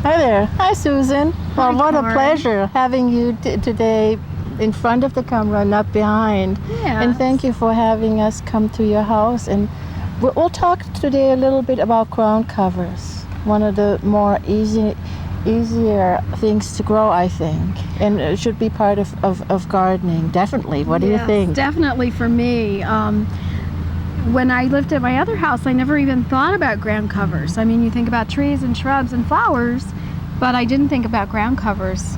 Hi there. Hi, Susan. Well, what a Karen. pleasure having you today in front of the camera, not behind. Yeah. And thank you for having us come to your house. And we'll talk today a little bit about ground covers. One of the more easier things to grow, I think. And it should be part of gardening, definitely. What do you think? Definitely for me. When I lived at my other house, I never even thought about ground covers. I mean, you think about trees and shrubs and flowers, but I didn't think about ground covers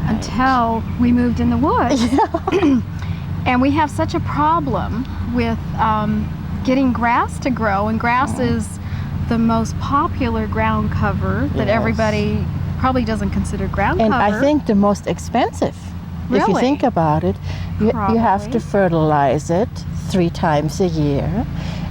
until we moved in the woods. And we have such a problem with getting grass to grow, and grass is the most popular ground cover that everybody probably doesn't consider ground cover. And I think the most expensive. Really? If you think about it, you have to fertilize it 3 times a year.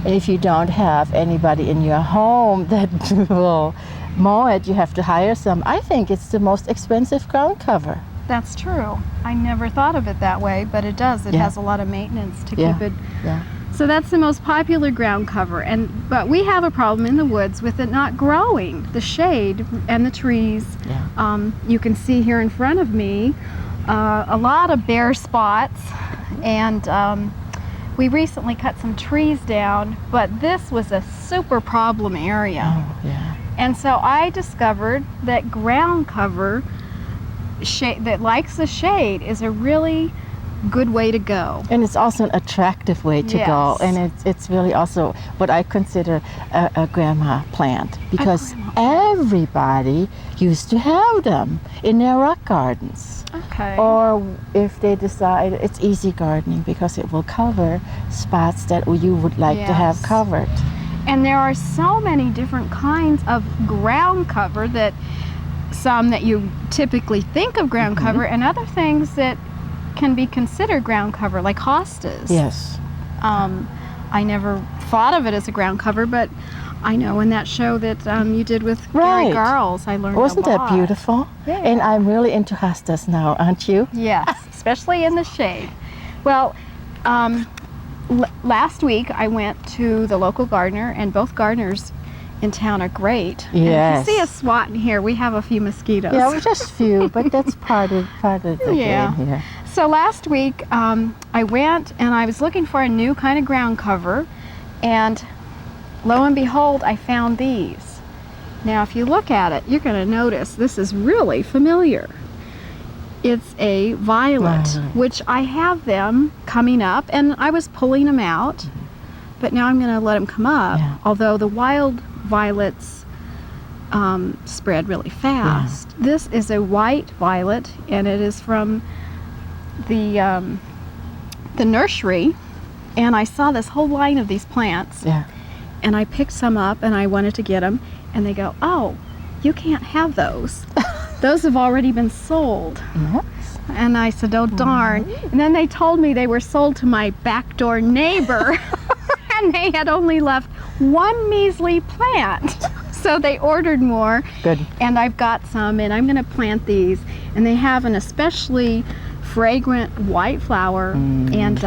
And if you don't have anybody in your home that will mow it, you have to hire some. I think it's the most expensive ground cover. That's true. I never thought of it that way, but it does. It has a lot of maintenance to keep it. So that's the most popular ground cover. But we have a problem in the woods with it not growing. The shade and the trees. You can see here in front of me a lot of bare spots, and we recently cut some trees down, but this was a super problem area. And so I discovered that ground cover that likes the shade is a really good way to go. And it's also an attractive way to go. And it's really also what I consider a grandma plant, because everybody used to have them in their rock gardens. Or if they decide, it's easy gardening because it will cover spots that you would like to have covered. And there are so many different kinds of ground cover, that some that you typically think of ground cover, and other things that can be considered ground cover, like hostas. I never thought of it as a ground cover, but I know in that show that you did with Gary Garles, I learned Wasn't a lot. that beautiful? And I'm really into hostas now, aren't you? Yes, especially in the shade. Well, last week I went to the local gardener, and both gardeners in town are great. And if you see a swat in here, we have a few mosquitoes. Yeah, well, just few, but that's part of the game here. So last week I went and I was looking for a new kind of ground cover, and lo and behold, I found these. Now if you look at it, you're going to notice this is really familiar. It's a violet, which I have them coming up, and I was pulling them out, but now I'm going to let them come up, although the wild violets spread really fast. This is a white violet, and it is from the nursery, and I saw this whole line of these plants, and I picked some up and I wanted to get them, and they go, "Oh, you can't have those. Those have already been sold." And I said, "Oh darn." And then they told me they were sold to my backdoor neighbor and they had only left one measly plant. So they ordered more. And I've got some, and I'm going to plant these, and they have an especially fragrant white flower, and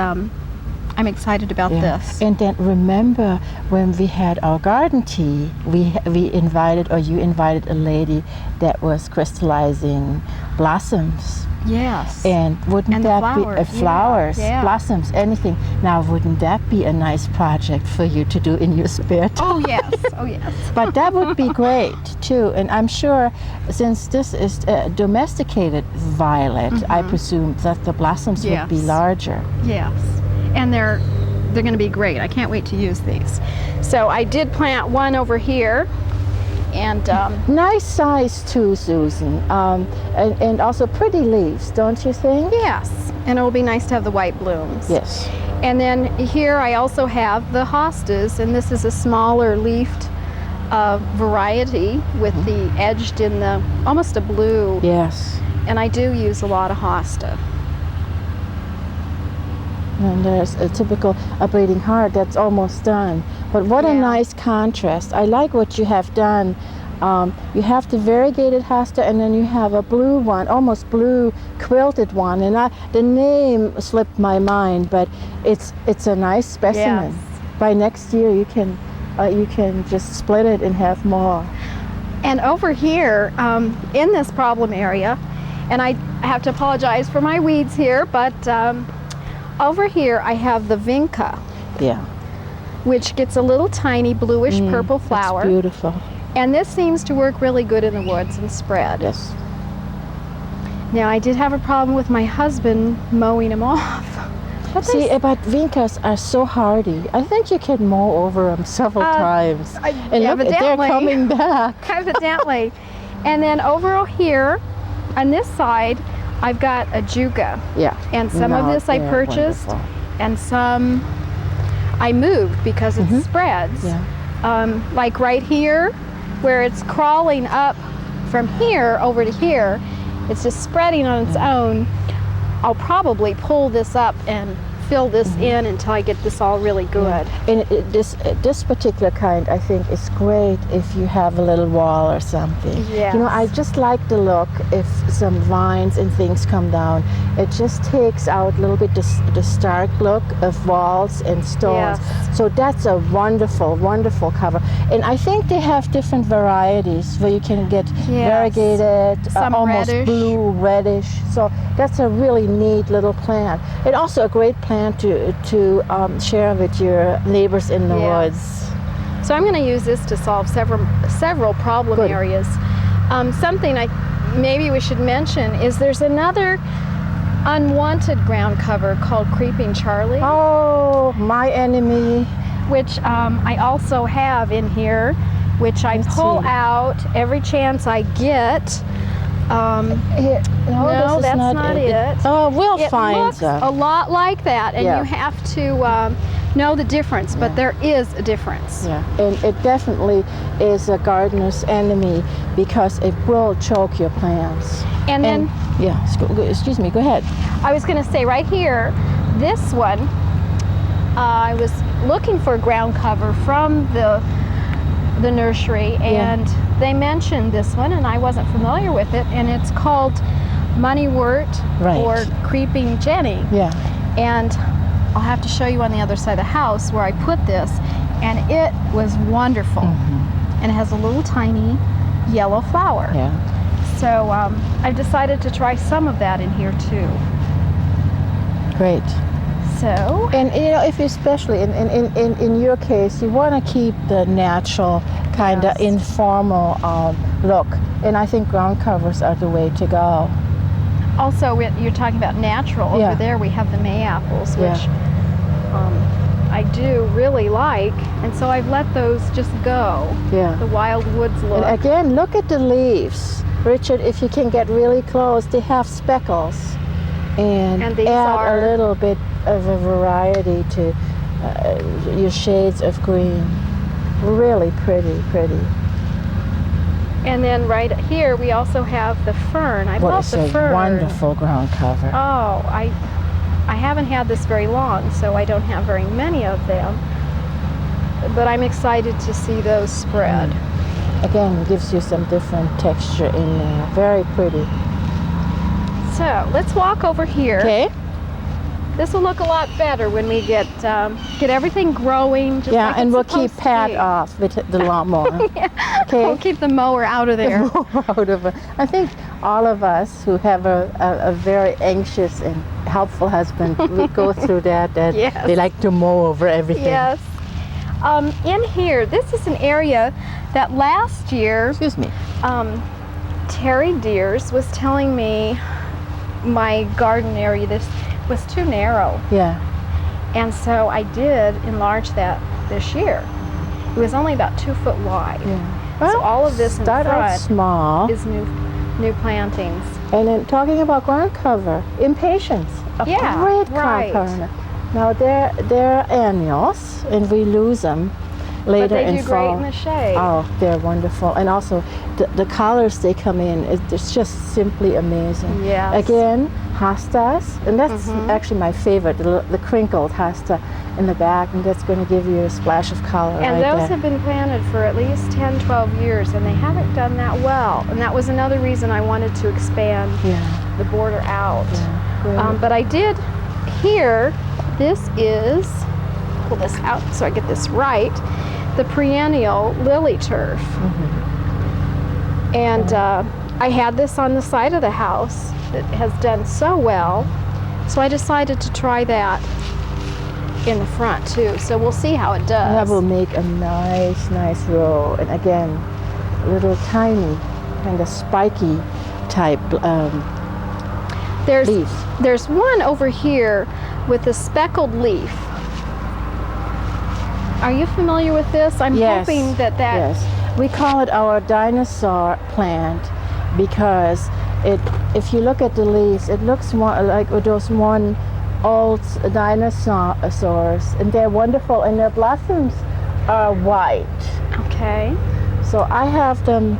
I'm excited about this. And then remember when we had our garden tea, we invited, or you invited, a lady that was crystallizing blossoms. And wouldn't that be flowers, blossoms, anything? Now, wouldn't that be a nice project for you to do in your spare time? Oh yes. But that would be great too. And I'm sure, since this is a domesticated violet, I presume that the blossoms would be larger. And they're going to be great. I can't wait to use these. So I did plant one over here, and nice size too, Susan, and also pretty leaves, don't you think? Yes, and it'll be nice to have the white blooms. And then here I also have the hostas, and this is a smaller leafed variety with the edged in the almost a blue. And I do use a lot of hosta. And there's a typical bleeding heart that's almost done. But what a nice contrast. I like what you have done. You have the variegated hosta, and then you have a blue one, almost blue quilted one. And the name slipped my mind, but it's a nice specimen. By next year, you can just split it and have more. And over here, in this problem area, and I have to apologize for my weeds here, but over here I have the Vinca, Yeah. which gets a little tiny bluish purple flower. It's beautiful. And this seems to work really good in the woods and spread. Yes. Now, I did have a problem with my husband mowing them off. But See, but Vincas are so hardy. I think you can mow over them several times. And look, they're coming back. Evidently. And then over here, on this side, I've got Ajuga. Yeah. And some of this I purchased, wonderful. and some I moved because it spreads. Yeah. Like right here, where it's crawling up from here over to here, it's just spreading on its own. I'll probably pull this up and fill this in until I get this all really good. And this particular kind, I think, is great if you have a little wall or something. Yes. You know, I just like the look if some vines and things come down. It just takes out a little bit the stark look of walls and stones. Yes. So that's a wonderful, wonderful cover. And I think they have different varieties where you can get variegated, some almost reddish. blue, reddish. So that's a really neat little plant. And also a great plant to share with your neighbors in the woods. So I'm going to use this to solve several problem areas. Something maybe we should mention is there's another unwanted ground cover called Creeping Charlie. Oh, my enemy. Which I also have in here, which I pull out every chance I get. No, that's not it. Oh, we'll It find looks them. a lot like that, and you have to know the difference, but there is a difference. Yeah, and it definitely is a gardener's enemy because it will choke your plants. And then, excuse me, go ahead. I was going to say right here, this one, I was looking for ground cover from the nursery, and they mentioned this one, and I wasn't familiar with it, and it's called Moneywort or Creeping Jenny. Yeah. And I'll have to show you on the other side of the house where I put this, and it was wonderful. And it has a little tiny yellow flower. Yeah. So I've decided to try some of that in here too. Great. So, and you know, if you especially in your case, you want to keep the natural kind of informal look, and I think ground covers are the way to go. Also, you're talking about natural. Over there we have the Mayapples, which I do really like, and so I've let those just go. Yeah. The wild woods look. And again, look at the leaves, Richard. If you can get really close, they have speckles, and these add a little bit of a variety to your shades of green. Really pretty. And then right here we also have the fern. I love the fern. Wonderful ground cover. Oh, I haven't had this very long, so I don't have very many of them. But I'm excited to see those spread. Again, it gives you some different texture in there. Very pretty. So let's walk over here. Okay. This will look a lot better when we get everything growing. Just like and it's we'll keep supposed to Pat be. off with the lawnmower. Okay. We'll keep the mower out of there. Out of it. I think all of us who have a very anxious and helpful husband, we go through that they like to mow over everything. Yes. In here, this is an area that last year, Terry Deers was telling me my garden area, this was too narrow. Yeah. And so I did enlarge that this year. It was only about 2 foot wide. Yeah. Well, so all of this in start out front small. is new plantings. And then talking about ground cover, Impatiens, a great ground cover. Now they're annuals, and we lose them later in fall. But they do great in the shade. Oh, they're wonderful, and also the colors they come in, it's just simply amazing. Yes. Again, Hostas, and that's actually my favorite, the crinkled hosta in the back, and that's going to give you a splash of color. And those have been planted for at least 10, 12 years, and they haven't done that well. And that was another reason I wanted to expand the border out. Yeah, but I did here, this is, pull this out so I get this right, the perennial lily turf. And I had this on the side of the house that has done so well. So I decided to try that in the front too. So we'll see how it does. That will make a nice row. And again, little tiny, kind of spiky type leaf. There's one over here with a speckled leaf. Are you familiar with this? I'm hoping that. Yes, we call it our dinosaur plant because if you look at the leaves, it looks more like those one old dinosaurs, and they're wonderful, and their blossoms are white. Okay. So I have them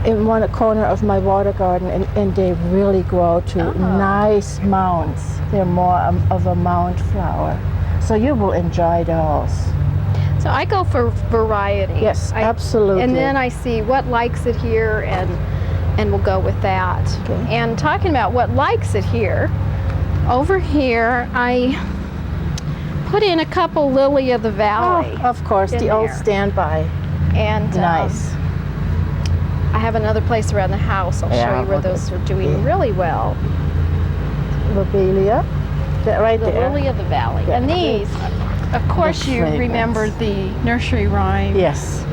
in one corner of my water garden, and they really grow to nice mounds. They're more of a mound flower. So you will enjoy those. So I go for variety. Yes, absolutely. And then I see what likes it here, and we'll go with that. Okay. And talking about what likes it here, over here I put in a couple Lily of the Valley. Oh, of course, the old standby. And nice. I have another place around the house. I'll show you where those are doing really well. Lobelia, right the there. The Lily of the Valley. Yeah. And these, of course, you remember the nursery rhyme. Yes.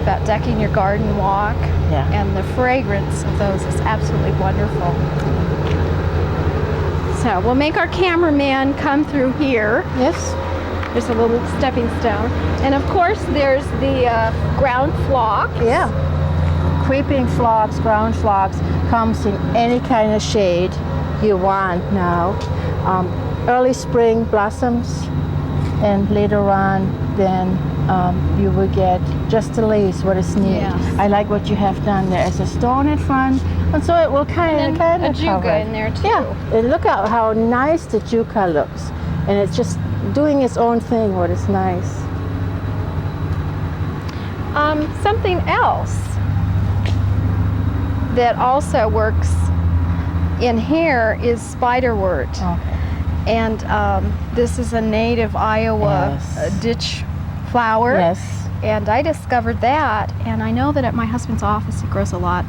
About decking your garden walk. Yeah. And the fragrance of those is absolutely wonderful. So we'll make our cameraman come through here. Yes. There's a little stepping stone. And of course there's the ground phlox. Yeah. Creeping phlox, ground phlox comes in any kind of shade you want now. Early spring blossoms, and later on then you will get just the leaves, what is neat. Yes. I like what you have done there. It's a stone in front, and so it will kind of Ajuga in there too. Yeah, and look at how nice the Ajuga looks, and it's just doing its own thing, what is nice. Something else that also works in here is Spiderwort. Okay. And this is a native Iowa ditch flower. Yes. And I discovered that, and I know that at my husband's office it grows a lot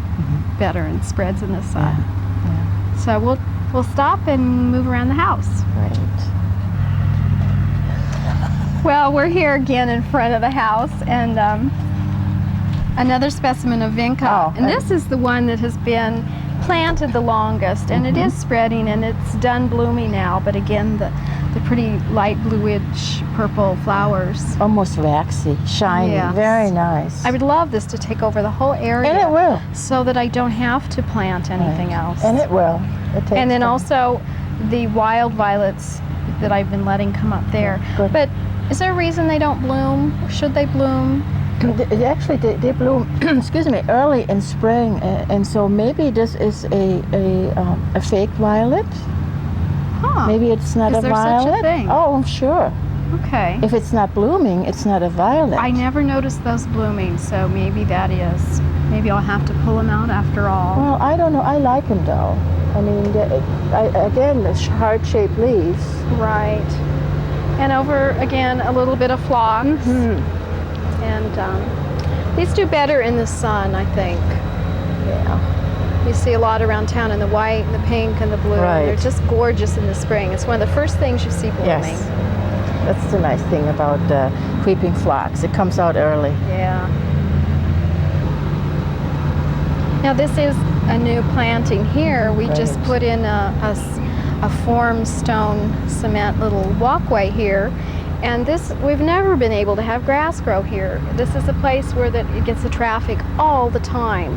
better and spreads in the sun. Yeah. So we'll stop and move around the house. Right. Well, we're here again in front of the house, and another specimen of Vinca. And this is the one that has been planted the longest, and it is spreading, and it's done blooming now. But again, the pretty light bluish purple flowers. Almost waxy, shiny, very nice. I would love this to take over the whole area. And it will. So that I don't have to plant anything else. And it will. It takes and then time. also the wild violets that I've been letting come up there. Good. But is there a reason they don't bloom? Should they bloom? They bloom, excuse me, early in spring, and so maybe this is a fake violet. Huh. Maybe it's not Is a there violet. such a thing? Oh, I'm sure. Okay. If it's not blooming, it's not a violet. I never noticed those blooming, so maybe that is. Maybe I'll have to pull them out after all. Well, I don't know. I like them though. I mean, again, the heart-shaped leaves. Right. And over again, a little bit of phlox. And these do better in the sun, I think. Yeah. You see a lot around town in the white and the pink and the blue. Right. They're just gorgeous in the spring. It's one of the first things you see blooming. Yes. That's the nice thing about creeping phlox. It comes out early. Yeah. Now this is a new planting here. We just put in a formed stone cement little walkway here. And this, we've never been able to have grass grow here. This is a place where it gets the traffic all the time.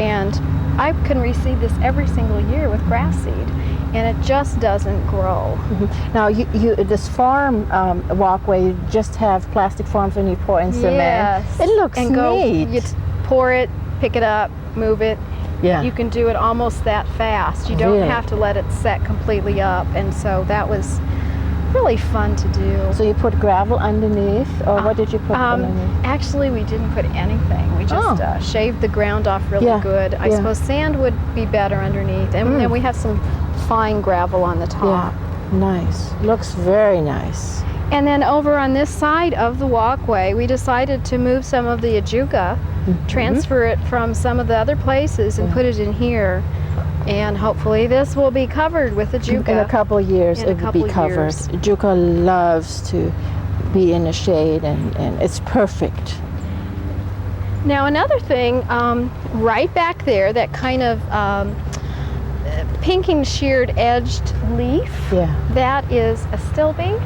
And I can reseed this every single year with grass seed, and it just doesn't grow. Now, you this farm walkway, you just have plastic forms and you pour in cement. Yes. It looks neat. You pour it, pick it up, move it. Yeah. You can do it almost that fast. You don't have to let it set completely up, and so that was really fun to do. So you put gravel underneath, or what did you put underneath? Actually, we didn't put anything. We just shaved the ground off really good. I suppose sand would be better underneath, and then we have some fine gravel on the top. Yeah, nice. Looks very nice. And then over on this side of the walkway, we decided to move some of the Ajuga, transfer it from some of the other places and put it in here. And hopefully this will be covered with Ajuga. In a couple of years, it will be covered. Ajuga loves to be in the shade, and it's perfect. Now another thing, right back there, that kind of pinking sheared edged leaf, that is Astilbe.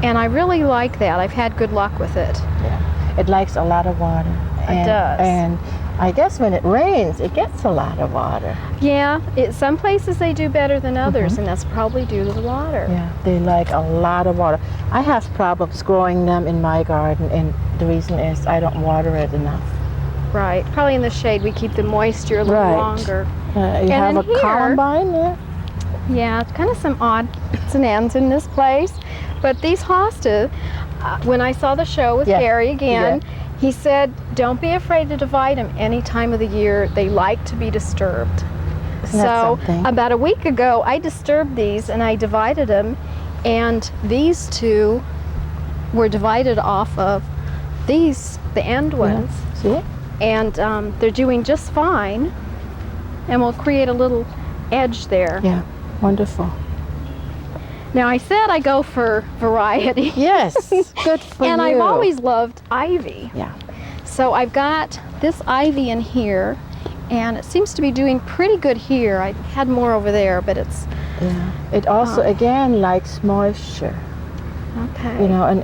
And I really like that. I've had good luck with it. Yeah, it likes a lot of water. It does. And I guess when it rains, it gets a lot of water. Yeah, some places they do better than others, and that's probably due to the water. Yeah, they like a lot of water. I have problems growing them in my garden, and the reason is I don't water it enough. Right, probably in the shade we keep the moisture a little longer. You have a columbine there? Yeah, it's kind of some odds and ends in this place. But these hostas, when I saw the show with Gary again, he said, don't be afraid to divide them any time of the year. They like to be disturbed. So about a week ago, I disturbed these and I divided them. And these two were divided off of these, the end ones. See? And they're doing just fine. And we'll create a little edge there. Yeah, wonderful. Now I said I go for variety. Yes, good for and you. I've always loved ivy. Yeah. So I've got this ivy in here, and it seems to be doing pretty good here. I had more over there, but it's... Yeah. It also, again, likes moisture. Okay. You know, and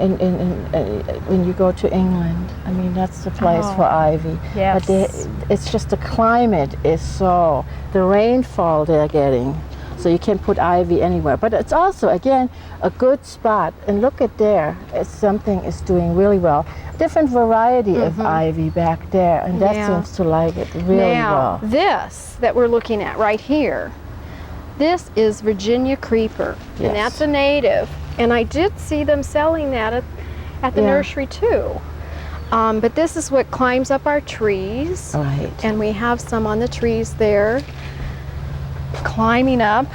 when you go to England, I mean, that's the place for ivy. Yes. But it's just the climate is so, the rainfall they're getting. So you can put ivy anywhere. But it's also, again, a good spot. And look at there, something is doing really well. Different variety of ivy back there, and that seems to like it really well. Now, this that we're looking at right here, this is Virginia creeper, and that's a native. And I did see them selling that at the nursery too. But this is what climbs up our trees. Right. And we have some on the trees there, climbing up.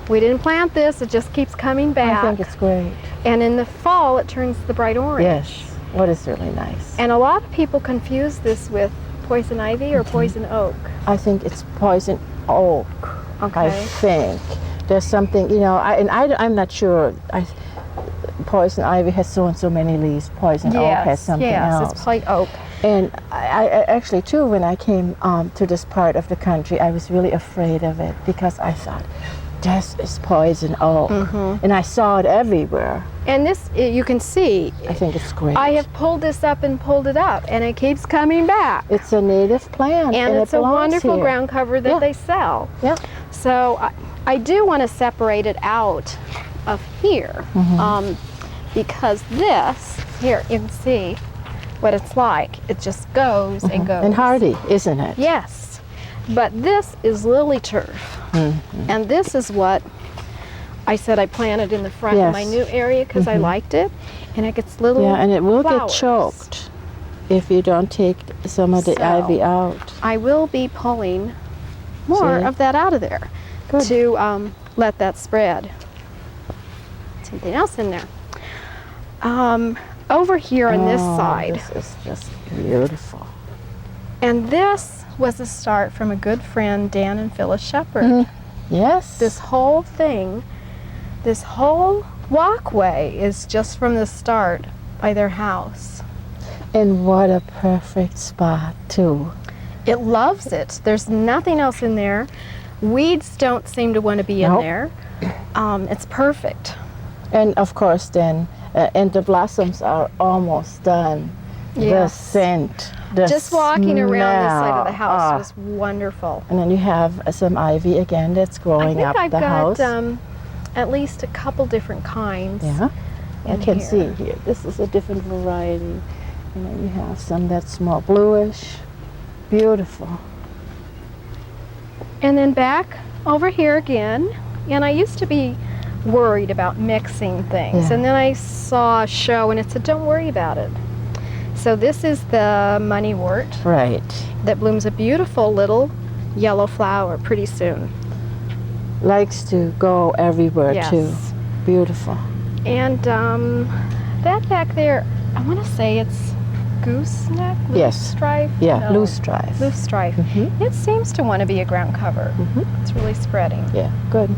We didn't plant this, it just keeps coming back. I think it's great. And in the fall, it turns the bright orange. Yes, what is really nice. And a lot of people confuse this with poison ivy or poison oak. I think it's poison oak. Okay. I think there's something, you know, I'm not sure. Poison ivy has so and so many leaves. Poison oak has something else. Yes, it's like oak. And I actually too, when I came to this part of the country, I was really afraid of it because I thought, this is poison oak. And I saw it everywhere. And this, you can see. I think it's great. I have pulled this up and pulled it up, and it keeps coming back. It's a native plant. And it's a wonderful here. ground cover that they sell. Yeah. So I do want to separate it out of here because this, here, you can see what it's like. It just goes and goes. And hardy, isn't it? Yes. But this is lily turf. And this is what I said I planted in the front of my new area because I liked it. And it gets little and it will flowers. get choked if you don't take some of the ivy out. I will be pulling more of that out of there to let that spread. Something else in there. Over here on this side. This is just beautiful. And this was a start from a good friend, Dan and Phyllis Shepard. Yes. This whole thing, this whole walkway is just from the start by their house. And what a perfect spot, too. It loves it. There's nothing else in there. Weeds don't seem to want to be in there. It's perfect. And of course then, and the blossoms are almost done. The scent, the just walking smell. around this side of the house was wonderful. And then you have some ivy again that's growing up the house. I think I've got at least a couple different kinds. Yeah, I can see here. This is a different variety. And then you have some that's more bluish. Beautiful. And then back over here again. And I used to be worried about mixing things. And then I saw a show and it said, don't worry about it. So this is the Moneywort. Right. That blooms a beautiful little yellow flower pretty soon. Likes to go everywhere too. Beautiful. And that back there, I want to say it's gooseneck, loosestrife? Yeah, No, loosestrife. Loosestrife. Mhm. It seems to want to be a ground cover. Mhm. It's really spreading. Yeah, good.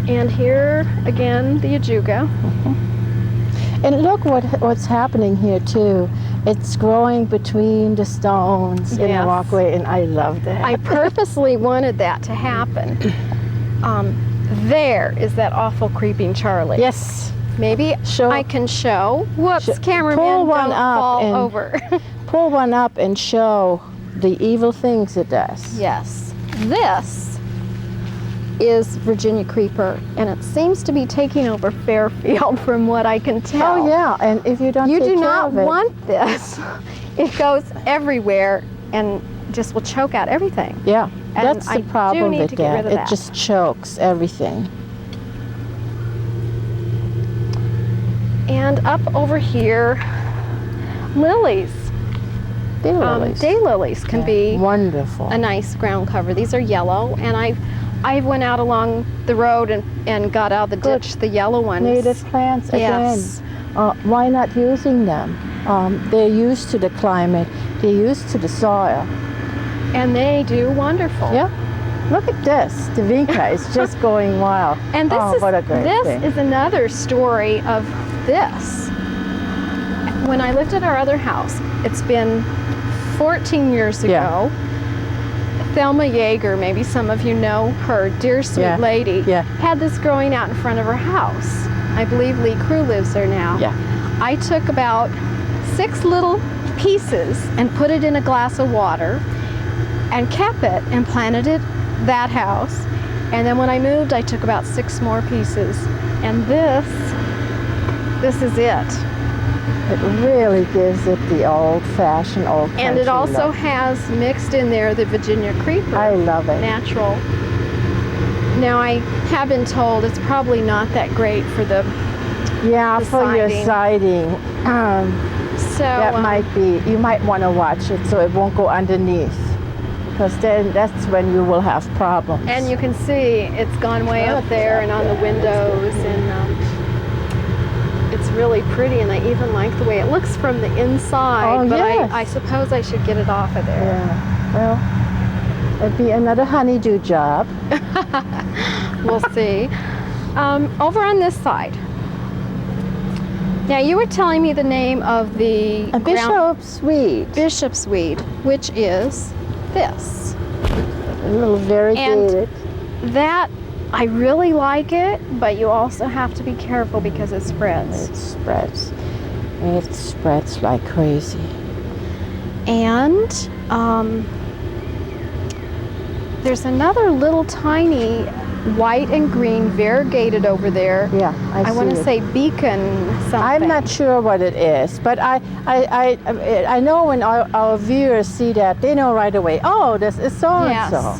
And here again, the Ajuga. And look what's happening here too. It's growing between the stones in the Yes. walkway, and I love that. I purposely wanted that to happen. There is that awful creeping Charlie. Yes. Maybe Show- I can show. Whoops, cameraman, pull one don't up fall and- over. Pull one up and show the evil things it does. Yes. This is Virginia creeper, and it seems to be taking over Fairfield from what I can tell. Oh yeah, and if you don't You take do care not of it, want this. It goes everywhere and just will choke out everything. yeah, And that's I the do problem need with to get rid that. of It that. just chokes everything. And up over here, lilies. Daylilies. Daylilies can be wonderful. a nice ground cover. These are yellow, and I went out along the road and got out of the Good. ditch the yellow ones. Native plants again. Yes. Why not using them? They're used to the climate. They're used to the soil. And they do wonderful. Yeah. Look at this. The Vinca is just going wild. And this oh, what a great thing. is another story of this. When I lived at our other house, it's been 14 years ago. Yeah. Thelma Yeager, maybe some of you know her, dear sweet Yeah. lady, Yeah. had this growing out in front of her house. I believe Lee Crew lives there now. Yeah. I took about 6 little pieces and put it in a glass of water and kept it and planted it that house. And then when I moved, I took about 6 more pieces. And this is it. It really gives it the old-fashioned, old country And it also look. has mixed in there the Virginia creeper. I love it. Natural. Now I have been told it's probably not that great for the Yeah, the for your siding. siding. so That might be, you might want to watch it so it won't go underneath. Because then that's when you will have problems. and you can see it's gone way up there and on the windows, and it's really pretty, and I even like the way it looks from the inside. Oh, but yes. I suppose I should get it off of there. Yeah, well, it'd be another honeydew job. We'll see. Over on this side. Now you were telling me the name of the A bishop's weed. bishop's weed, which is this. A little variegated. That, I really like it, but you also have to be careful because it spreads. It spreads. It spreads like crazy. And there's another little tiny white and green variegated over there. Yeah, I want to see it. say beacon something. I'm not sure what it is, but I know when our viewers see that, they know right away, oh, this is so-and-so.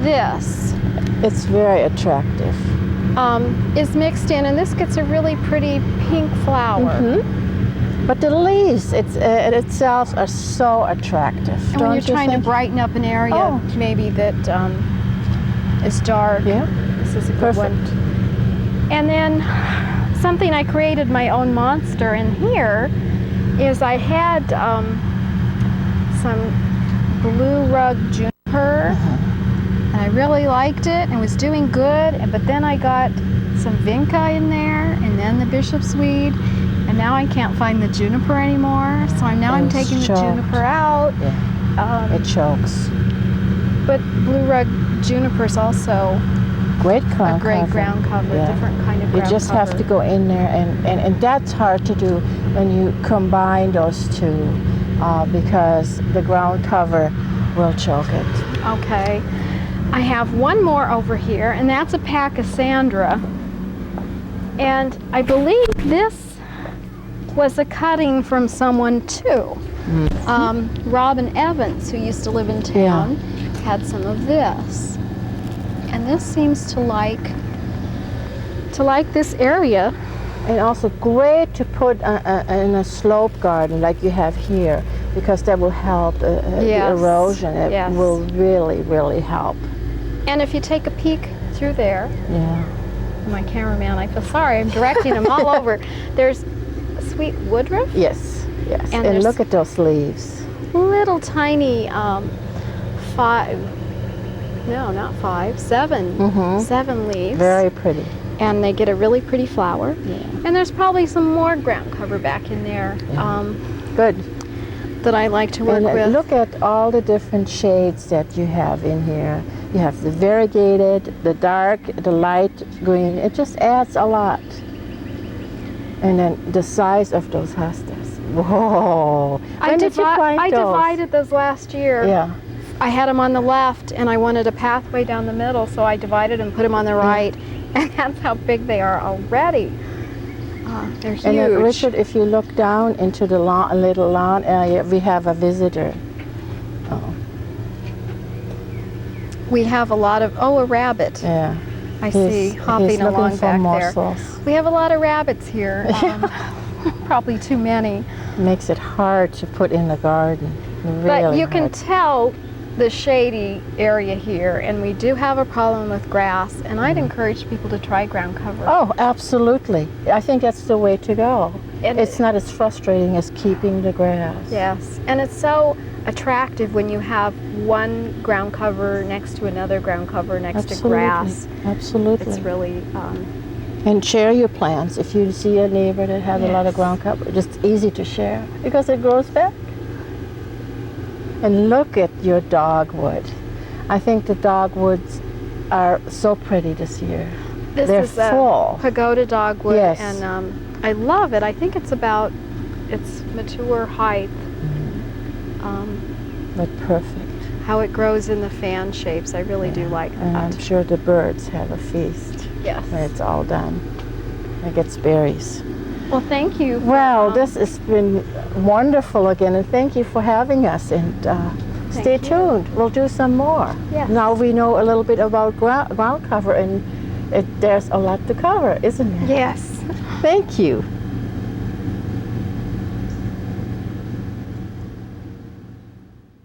Yes. It's very attractive. Is mixed in, and this gets a really pretty pink flower. Mm-hmm. But the leaves itself are so attractive. And when you're trying to brighten up an area, Oh. maybe that is dark, Yeah, this is a good perfect. one. And then something I created my own monster in here is I had some blue rug juniper, and I really liked it and was doing good. But then I got some Vinca in there, and then the bishop's weed, and now I can't find the juniper anymore. So I'm It's taking the choked. juniper out. Yeah, it chokes. But blue rug juniper is also Great ground a great cover. ground cover, Yeah. different kind of You ground just cover. have to go in there, and that's hard to do when you combine those two because the ground cover will choke it. Okay. I have one more over here, and that's a Pachysandra. And I believe this was a cutting from someone too. Robin Evans, who used to live in town, had some of this. And this seems to like this area. And also great to put in a slope garden like you have here, because that will help the Yes. erosion. It Yes. will really, really help. And if you take a peek through there, Yeah. my cameraman. I feel sorry. I'm directing him all over. There's sweet Woodruff. Yes, yes. And And look at those leaves. Little tiny 7 leaves. Very pretty. And they get a really pretty flower. Yeah. And there's probably some more ground cover back in there. Good. That I like to work And with. look at all the different shades that you have in here. You have the variegated, the dark, the light green. It just adds a lot. And then the size of those hostas. Whoa! When did you plant I those? divided those last year. Yeah. I had them on the left, and I wanted a pathway down the middle, so I divided and put them on the right, and that's how big they are already. They're huge. And then, Richard, if you look down into the little lawn area, we have a visitor. Oh. We have a lot of, a rabbit. Yeah. I see, hopping he's along looking for back morsels. there. We have a lot of rabbits here. Probably too many. Makes it hard to put in the garden. Really But you can hard. tell the shady area here, and we do have a problem with grass, and I'd encourage people to try ground cover. Oh, absolutely. I think that's the way to go. And It's not as frustrating as keeping the grass. Yes, and it's so attractive when you have one ground cover next to another ground cover next to grass. Absolutely. It's really And share your plants. If you see a neighbor that has a lot of Yes. ground cover, just easy to share because it grows back. And look at your dogwood. I think the dogwoods are so pretty this year. this They're is full. a pagoda dogwood, Yes. and I love it. I think it's about its mature height. But perfect. How it grows in the fan shapes, I really do like And I'm that. sure the birds have a feast Yes. when it's all done. It gets berries. Well, thank you. Well, this has been wonderful again, and thank you for having us. And stay you. tuned. We'll do some more. Yes. Now we know a little bit about ground cover, and there's a lot to cover, isn't there? Yes. Thank you.